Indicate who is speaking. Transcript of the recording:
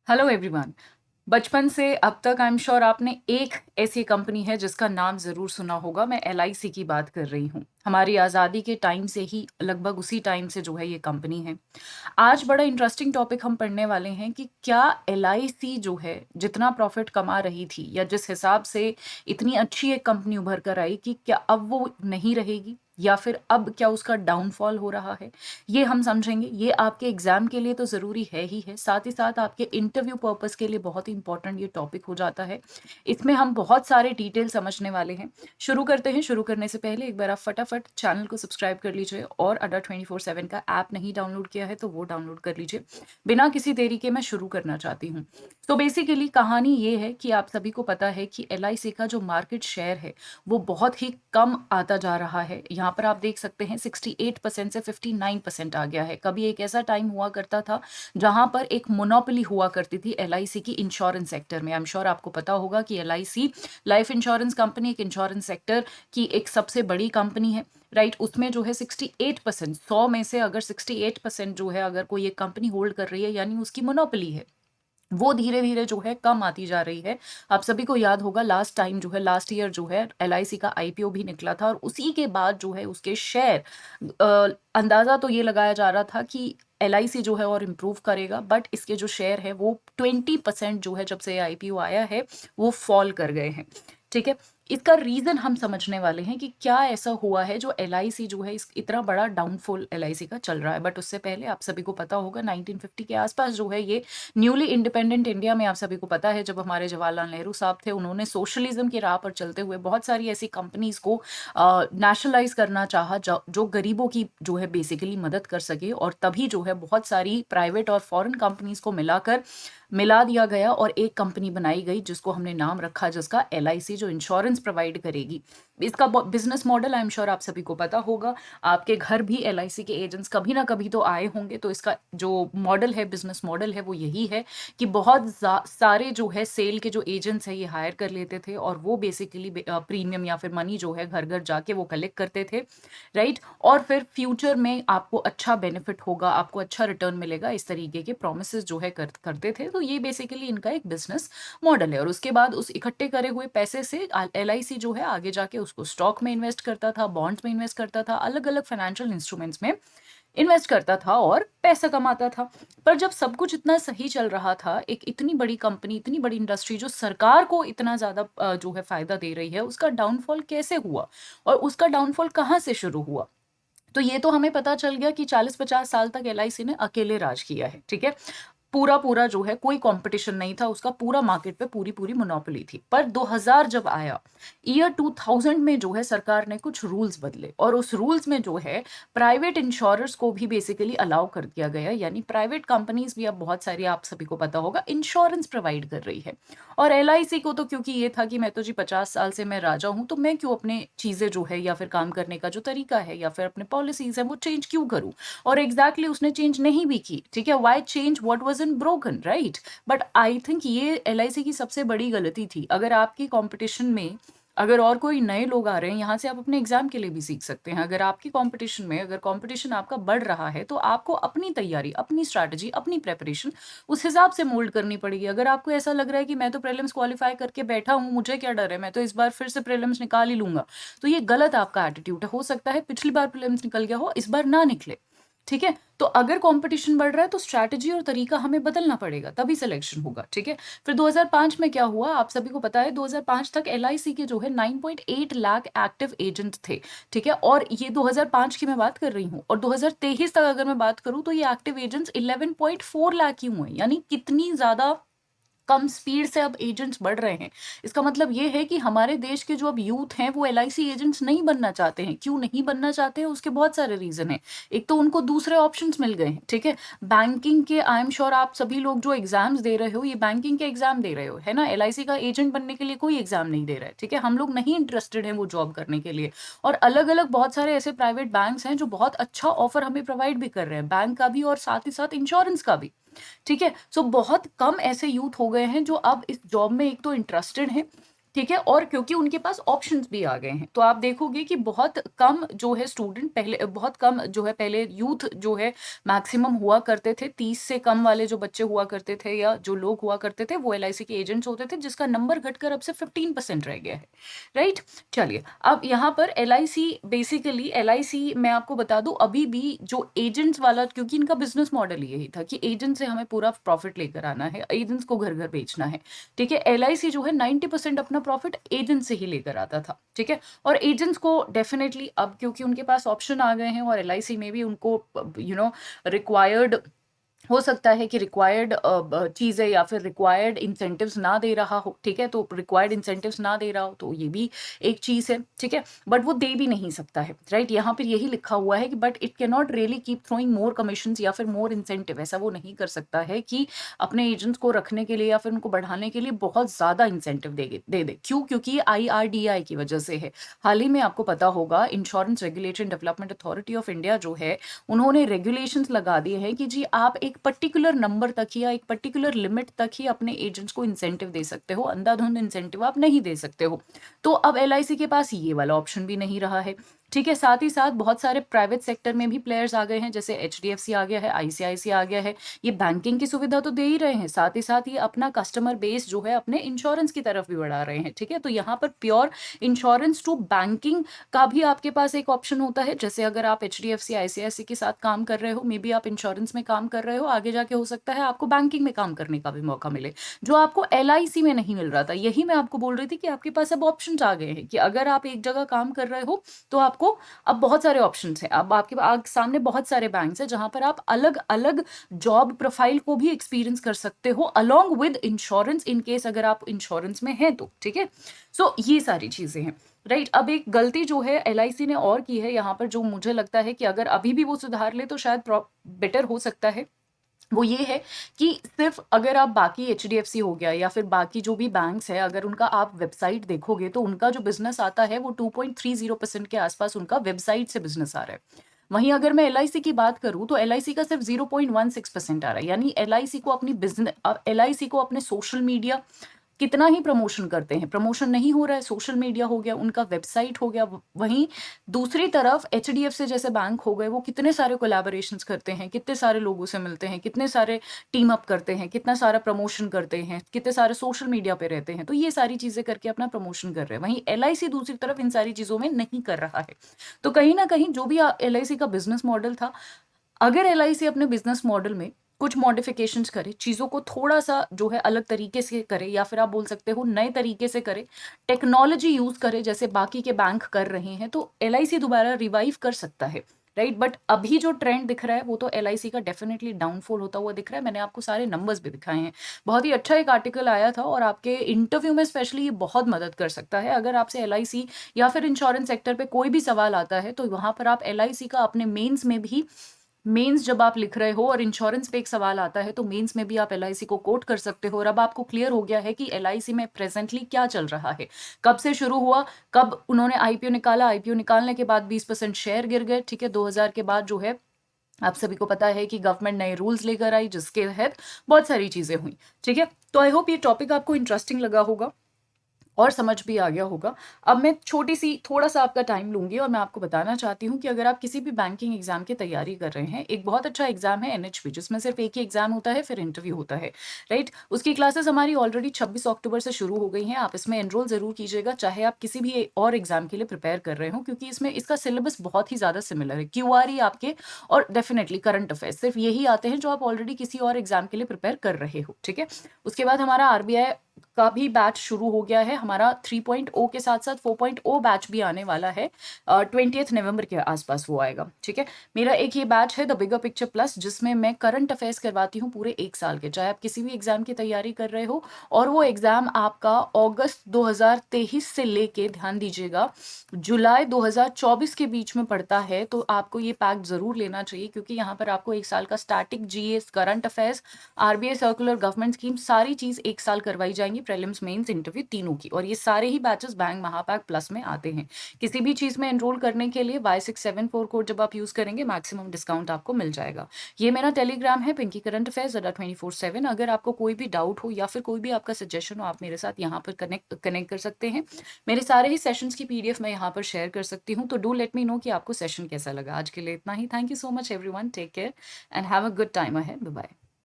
Speaker 1: Hello everyone. बचपन से अब तक आई एम श्योर आपने एक ऐसी कंपनी है जिसका नाम ज़रूर सुना होगा। मैं एलआईसी की बात कर रही हूँ। हमारी आज़ादी के टाइम से ही लगभग उसी टाइम से जो है ये कंपनी है। आज बड़ा इंटरेस्टिंग टॉपिक हम पढ़ने वाले हैं कि क्या एलआईसी जो है जितना प्रॉफिट कमा रही थी या जिस हिसाब से इतनी अच्छी एक कंपनी उभर कर आई कि क्या अब वो नहीं रहेगी या फिर अब क्या उसका डाउनफॉल हो रहा है, ये हम समझेंगे। ये आपके एग्जाम के लिए तो ज़रूरी है ही है, साथ ही साथ आपके इंटरव्यू पर्पस के लिए बहुत ही इंपॉर्टेंट ये टॉपिक हो जाता है। इसमें हम बहुत सारे डिटेल समझने वाले हैं। शुरू करते हैं। शुरू करने से पहले एक बार आप फटाफट चैनल को सब्सक्राइब कर लीजिए और अड्डा 24/7 का ऐप नहीं डाउनलोड किया है तो वो डाउनलोड कर लीजिए। बिना किसी देरी के मैं शुरू करना चाहती हूँ। तो बेसिकली कहानी ये है कि आप सभी को पता है कि एलआईसी का जो मार्केट शेयर है वो बहुत ही कम आता जा रहा है। यहाँ पर आप देख सकते हैं 68% से 59% आ गया है। कभी एक ऐसा टाइम हुआ करता था जहां पर एक मोनोपोली हुआ करती थी एलआईसी की इंश्योरेंस सेक्टर में। आई एम श्योर आपको पता होगा कि एलआईसी लाइफ इंश्योरेंस कंपनी एक इंश्योरेंस सेक्टर की एक सबसे बड़ी कंपनी है, राइट। उसमें जो है 68%, 100 में से अगर 68% जो है अगर कोई एक कंपनी होल्ड कर रही है यानी उसकी मोनोपोली है, वो धीरे धीरे जो है कम आती जा रही है। आप सभी को याद होगा लास्ट टाइम जो है लास्ट ईयर जो है एलआईसी का आईपीओ भी निकला था और उसी के बाद जो है उसके शेयर अंदाजा तो ये लगाया जा रहा था कि एलआईसी जो है और इम्प्रूव करेगा, बट इसके जो शेयर है वो 20% जो है जब से आईपीओ आया है वो फॉल कर गए हैं। ठीक है। इसका रीजन हम समझने वाले हैं कि क्या ऐसा हुआ है जो एलआईसी जो है इस इतना बड़ा डाउनफॉल एलआईसी का चल रहा है। बट उससे पहले आप सभी को पता होगा 1950 के आसपास जो है ये न्यूली इंडिपेंडेंट इंडिया में, आप सभी को पता है जब हमारे जवाहरलाल नेहरू साहब थे उन्होंने सोशलिज्म की राह पर चलते हुए बहुत सारी ऐसी कंपनीज को नेशनलाइज करना चाहा जो गरीबों की जो है बेसिकली मदद कर सके, और तभी जो है बहुत सारी प्राइवेट और फॉरेन कंपनीज को मिला दिया गया और एक कंपनी बनाई गई जिसको हमने नाम रखा जिसका एलआईसी, जो इंश्योरेंस प्रोवाइड करेगी। इसका business model I am sure आप सभी को पता होगा। आपके घर भी एलआईसी के एजेंट्स कभी ना कभी तो आए होंगे। तो इसका जो मॉडल है, बिजनेस मॉडल है, वो यही है कि बहुत सारे जो है सेल के जो एजेंट्स है ये हायर कर लेते थे और वो बेसिकली प्रीमियम या फिर मनी जो है घर घर जाके वो कलेक्ट करते थे, राइट। और फिर फ्यूचर में आपको अच्छा बेनिफिट होगा, आपको अच्छा रिटर्न मिलेगा, इस तरीके के प्रोमिस जो है करते थे। तो ये बेसिकली इनका एक बिजनेस मॉडल है। और उसके बाद उस इकट्ठे करे हुए पैसे से एलआईसी जो है आगे जाके उसको स्टॉक में इन्वेस्ट करता था, बॉन्ड्स में इन्वेस्ट करता था, अलग अलग फाइनेंशियल इंस्ट्रूमेंट्स में इन्वेस्ट करता था और पैसा कमाता था। पर जब सब कुछ इतना सही चल रहा था, एक इतनी बड़ी कंपनी, इतनी बड़ी इंडस्ट्री जो सरकार को इतना ज्यादा जो है फायदा दे रही है, उसका डाउनफॉल कैसे हुआ और उसका डाउनफॉल कहाँ से शुरू हुआ? तो ये तो हमें पता चल गया कि 40-50 साल तक एलआईसी ने अकेले राज किया है, ठीक है। पूरा पूरा जो है कोई कंपटीशन नहीं था उसका, पूरा मार्केट पे पूरी पूरी मोनोपोली थी। पर 2000 जब आया, ईयर 2000 में जो है सरकार ने कुछ रूल्स बदले और उस रूल्स में जो है प्राइवेट इंश्योरर्स को भी बेसिकली अलाउ कर दिया गया, यानी प्राइवेट कंपनीज भी अब बहुत सारी, आप सभी को पता होगा, इंश्योरेंस प्रोवाइड कर रही है। और एलआईसी को तो क्योंकि ये था कि मैं तो जी 50 साल से मैं राजा हूं, तो मैं क्यों अपने चीजें जो है या फिर काम करने का जो तरीका है या फिर अपने पॉलिसीज है वो चेंज क्यों करूं। और एग्जैक्टली उसने चेंज नहीं भी की, ठीक है। Why change what was in broken, right. But I think ये एलआईसी की सबसे बड़ी गलती थी। अगर आपकी कंपटीशन में अगर और कोई नए लोग आ रहे हैं, यहाँ से आप अपने एग्जाम के लिए भी सीख सकते हैं। अगर आपकी कंपटीशन में अगर कंपटीशन आपका बढ़ रहा है तो आपको अपनी तैयारी, अपनी स्ट्रैटेजी, अपनी प्रेपरेशन उस हिसाब से मोल्ड करनी पड़ेगी। अगर आपको ऐसा लग रहा है कि मैं तो प्रीलिम्स क्वालिफाई करके बैठा हूँ, मुझे क्या डर है, मैं तो इस बार फिर से प्रीलिम्स निकाल ही लूंगा, तो ये गलत आपका एटीट्यूड है। हो सकता है पिछली बार प्रीलिम्स निकल गया हो, इस बार ना निकले, ठीक है। तो अगर कंपटीशन बढ़ रहा है तो स्ट्रैटेजी और तरीका हमें बदलना पड़ेगा, तभी सिलेक्शन होगा, ठीक है। फिर 2005 में क्या हुआ आप सभी को पता है। 2005 तक एलआईसी के जो है 9.8 लाख एक्टिव एजेंट थे, ठीक है। और ये 2005 की मैं बात कर रही हूँ। और 2023 तक अगर मैं बात करूँ तो ये एक्टिव एजेंट्स 11.4 लाख ही हुए, यानी कितनी ज्यादा कम स्पीड से अब एजेंट्स बढ़ रहे हैं। इसका मतलब ये है कि हमारे देश के जो अब यूथ हैं वो एलआईसी एजेंट्स नहीं बनना चाहते हैं। क्यों नहीं बनना चाहते हैं, उसके बहुत सारे रीजन हैं। एक तो उनको दूसरे ऑप्शंस मिल गए हैं, ठीक है। बैंकिंग के, आई एम श्योर आप सभी लोग जो एग्जाम्स दे रहे हो ये बैंकिंग के एग्जाम दे रहे हो, है ना। एलआईसी का एजेंट बनने के लिए कोई एग्जाम नहीं दे रहा है, ठीक है। हम लोग नहीं इंटरेस्टेड हैं वो जॉब करने के लिए। और अलग अलग बहुत सारे ऐसे प्राइवेट बैंक्स हैं जो बहुत अच्छा ऑफर हमें प्रोवाइड भी कर रहे हैं, बैंक का भी और साथ ही साथ इंश्योरेंस का भी, ठीक है। सो बहुत कम ऐसे यूथ हो गए हैं जो अब इस जॉब में एक तो इंटरेस्टेड हैं, ठीक है, और क्योंकि उनके पास ऑप्शंस भी आ गए हैं, तो आप देखोगे कि बहुत कम जो है स्टूडेंट पहले, बहुत कम जो है पहले यूथ जो है मैक्सिमम हुआ करते थे, 30 से कम वाले जो बच्चे हुआ करते थे या जो लोग हुआ करते थे वो एलआईसी के एजेंट्स होते थे, जिसका नंबर घटकर अब से 15% रह गया है, राइट। चलिए, अब यहाँ पर एलआईसी, बेसिकली एलआईसी मैं आपको बता दूं अभी भी जो एजेंट्स वाला, क्योंकि इनका बिजनेस मॉडल यही था कि एजेंट से हमें पूरा प्रॉफिट लेकर आना है, एजेंट्स को घर घर बेचना है, ठीक है। एलआईसी जो है 90% अपना प्रॉफिट एजेंट से ही लेकर आता था, ठीक है। और एजेंट्स को डेफिनेटली अब क्योंकि उनके पास ऑप्शन आ गए हैं और एलआईसी में भी उनको रिक्वायर्ड हो सकता है कि रिक्वायर्ड चीज़ें या फिर रिक्वायर्ड इंसेंटिव्स ना दे रहा हो, ठीक है, तो रिक्वायर्ड इंसेंटिव्स ना दे रहा हो तो ये भी एक चीज़ है, ठीक है, बट वो दे भी नहीं सकता है, राइट। यहाँ पर यही लिखा हुआ है कि but it can not really keep throwing more commissions या फिर मोर इंसेंटिव, ऐसा वो नहीं कर सकता है कि अपने एजेंट्स को रखने के लिए या फिर उनको बढ़ाने के लिए बहुत ज़्यादा इंसेंटिव दे दे। क्यों? क्योंकि IRDAI की वजह से है। हाल ही में आपको पता होगा insurance regulatory development authority of India जो है, उन्होंने रेगुलेशंस लगा दिए हैं कि जी आप एक पर्टिकुलर नंबर तक ही या एक पर्टिकुलर लिमिट तक ही अपने एजेंट्स को इंसेंटिव दे सकते हो, अंधाधुंध इंसेंटिव आप नहीं दे सकते हो। तो अब एलआईसी के पास ये वाला ऑप्शन भी नहीं रहा है, ठीक है। साथ ही साथ बहुत सारे प्राइवेट सेक्टर में भी प्लेयर्स आ गए हैं, जैसे एचडीएफसी आ गया है, आईसीआईसी आ गया है। ये बैंकिंग की सुविधा तो दे ही रहे हैं, साथ ही साथ ये अपना कस्टमर बेस जो है अपने इंश्योरेंस की तरफ भी बढ़ा रहे हैं, ठीक है। तो यहाँ पर प्योर इंश्योरेंस टू बैंकिंग का भी आपके पास एक ऑप्शन होता है। जैसे अगर आप एचडीएफसी आईसीआईसी के साथ काम कर रहे हो, मे बी आप इंश्योरेंस में काम कर रहे हो, आगे जाके हो सकता है आपको बैंकिंग में काम करने का भी मौका मिले, जो आपको एलआईसी में नहीं मिल रहा था। यही मैं आपको बोल रही थी कि आपके पास अब ऑप्शन आ गए हैं कि अगर आप एक जगह काम कर रहे हो तो आपको अब बहुत सारे ऑप्शंस हैं। अब आपके सामने बहुत सारे बैंक्स हैं जहां पर आप अलग अलग जॉब प्रोफाइल को भी एक्सपीरियंस कर सकते हो along with insurance, in case अगर आप इंश्योरेंस में हैं तो, ठीक है। सो ये सारी चीजें हैं, राइट। अब एक गलती जो है एलआईसी ने और की है यहाँ पर, जो मुझे लगता है कि अगर अभी भी वो सुधार ले तो शायद बेटर हो सकता है, वो ये है कि सिर्फ अगर आप बाकी एचडीएफसी हो गया या फिर बाकी जो भी बैंक्स है, अगर उनका आप वेबसाइट देखोगे तो उनका जो बिजनेस आता है वो 2.30% के आसपास उनका वेबसाइट से बिजनेस आ रहा है। वहीं अगर मैं एलआईसी की बात करूं तो एलआईसी का सिर्फ 0.16% आ रहा है। यानी एलआईसी को अपनी बिजनेस, एलआईसी को अपने सोशल मीडिया कितना ही प्रमोशन करते हैं, प्रमोशन नहीं हो रहा है। सोशल मीडिया हो गया, उनका वेबसाइट हो गया। वहीं दूसरी तरफ एचडीएफसी जैसे बैंक हो गए, वो कितने सारे कोलैबोरेशंस करते हैं, कितने सारे लोगों से मिलते हैं, कितने सारे टीम अप करते हैं, कितना सारा प्रमोशन करते हैं, कितने सारे सोशल मीडिया पे रहते हैं। तो ये सारी चीजें करके अपना प्रमोशन कर रहे हैं। वहीं एलआईसी दूसरी तरफ इन सारी चीजों में नहीं कर रहा है। तो कहीं ना कहीं जो भी एलआईसी का बिजनेस मॉडल था, अगर एलआईसी अपने बिजनेस मॉडल में कुछ मॉडिफिकेशंस करे, चीज़ों को थोड़ा सा जो है अलग तरीके से करे, या फिर आप बोल सकते हो नए तरीके से करे, टेक्नोलॉजी यूज करे जैसे बाकी के बैंक कर रहे हैं, तो एलआईसी दोबारा रिवाइव कर सकता है, राइट। बट अभी जो ट्रेंड दिख रहा है वो तो एलआईसी का डेफिनेटली डाउनफॉल होता हुआ दिख रहा है। मैंने आपको सारे नंबर्स भी दिखाए हैं। बहुत ही अच्छा एक आर्टिकल आया था और आपके इंटरव्यू में स्पेशली ये बहुत मदद कर सकता है। अगर आपसे एलआईसी या फिर इंश्योरेंस सेक्टर पे कोई भी सवाल आता है तो वहां पर आप एलआईसी का अपने मेंस में भी, मेंस जब आप लिख रहे हो और इंश्योरेंस पे एक सवाल आता है तो मेंस में भी आप एलआईसी को कोट कर सकते हो। और अब आपको क्लियर हो गया है कि एलआईसी में प्रेजेंटली क्या चल रहा है, कब से शुरू हुआ, कब उन्होंने आईपीओ निकाला, आईपीओ निकालने के बाद 20% शेयर गिर गए, ठीक है। 2000 के बाद जो है आप सभी को पता है कि गवर्नमेंट नए रूल्स लेकर आई जिसके तहत बहुत सारी चीजें हुई, ठीक है। तो आई होप ये टॉपिक आपको इंटरेस्टिंग लगा होगा और समझ भी आ गया होगा। अब मैं छोटी सी थोड़ा सा आपका टाइम लूंगी और मैं आपको बताना चाहती हूँ कि अगर आप किसी भी बैंकिंग एग्जाम की तैयारी कर रहे हैं, एक बहुत अच्छा एग्जाम है एनएचपी, जिसमें सिर्फ एक ही एग्जाम होता है, फिर इंटरव्यू होता है, राइट। उसकी क्लासेस हमारी ऑलरेडी 26 अक्टूबर से शुरू हो गई हैं। आप इसमें एनरोल जरूर कीजिएगा, चाहे आप किसी भी और एग्जाम के लिए प्रिपेयर कर रहे हो, क्योंकि इसमें इसका सिलेबस बहुत ही ज्यादा सिमिलर है। क्यूआरई आपके और डेफिनेटली करंट अफेयर्स सिर्फ यही आते हैं जो आप ऑलरेडी किसी और एग्जाम के लिए प्रिपेयर कर रहे हो, ठीक है। उसके बाद हमारा आरबीआई का भी बैच शुरू हो गया है। हमारा 3.0 के साथ साथ 4.0 बैच भी आने वाला है। 20 नवंबर के आसपास वो आएगा, ठीक है। मेरा एक ये बैच है द बिगर पिक्चर प्लस, जिसमें मैं करंट अफेयर्स करवाती हूँ पूरे 1 साल के, चाहे आप किसी भी एग्जाम की तैयारी कर रहे हो। और वो एग्जाम आपका अगस्त 2023 से लेके, ध्यान दीजिएगा, जुलाई 2024 के बीच में पड़ता है। तो आपको ये पैक जरूर लेना चाहिए, क्योंकि यहाँ पर आपको 1 साल का static GS, current affairs, RBI circular, government scheme, सारी चीज 1 साल करवाई जाएंगी प्रीलिम्स, मेंस, इंटरव्यू तीनों की, और ये सारे ही बैचेस बैंक महापैक प्लस में आते हैं। किसी भी चीज़ में एनरोल करने के लिए Y674 कोड जब आप यूज़ करेंगे मैक्सिमम डिस्काउंट आपको मिल जाएगा। ये मेरा टेलीग्राम है पिंकी करंट अफेयर्स @24/7। अगर आपको कोई भी डाउट हो या फिर कोई भी आपका सजेशन हो, आप मेरे साथ यहाँ पर कनेक्ट कर सकते हैं। मेरे सारे ही सेशंस की पीडीएफ मैं यहाँ पर शेयर कर सकती हूँ, तो डू लेट मी नो कि आपको सेशन कैसा लगा। आज के लिए इतना ही। Thank you so much everyone, take care and have a good time ahead. Bye bye.